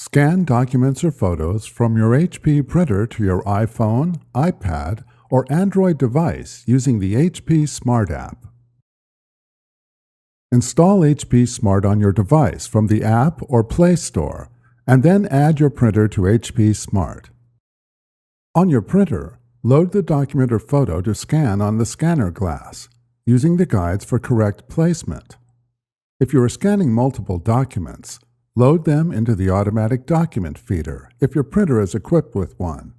Scan documents or photos from your HP printer to your iPhone, iPad, or Android device using the HP Smart app. Install HP Smart on your device from the App or Play Store, and then add your printer to HP Smart. On your printer, load the document or photo to scan on the scanner glass, using the guides for correct placement. If you are scanning multiple documents, load them into the automatic document feeder if your printer is equipped with one.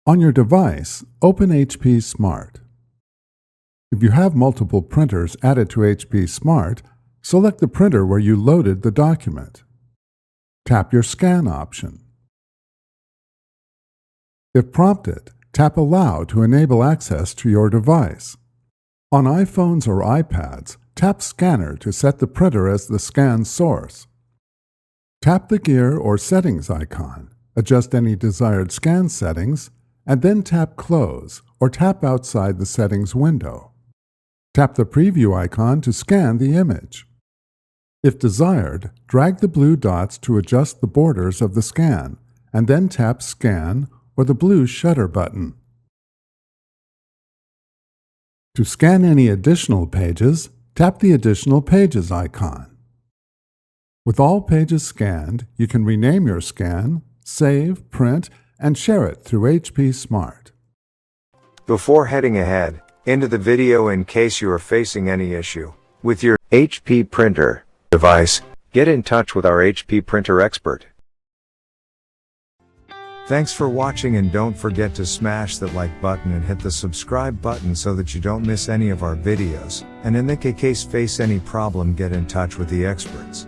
On your device, open HP Smart. If you have multiple printers added to HP Smart, select the printer where you loaded the document. Tap your Scan option. If prompted, tap Allow to enable access to your device. On iPhones or iPads, tap Scanner to set the printer as the scan source. Tap the gear or settings icon, adjust any desired scan settings, and then tap Close or tap outside the settings window. Tap the preview icon to scan the image. If desired, drag the blue dots to adjust the borders of the scan, and then tap Scan or the blue Shutter button. To scan any additional pages, tap the Additional Pages icon. With all pages scanned, you can rename your scan, save, print, and share it through HP Smart. Before heading ahead into the video, in case you are facing any issue with your HP printer device, get in touch with our HP printer expert. Thanks for watching, and don't forget to smash that like button and hit the subscribe button so that you don't miss any of our videos, and in the case face any problem, get in touch with the experts.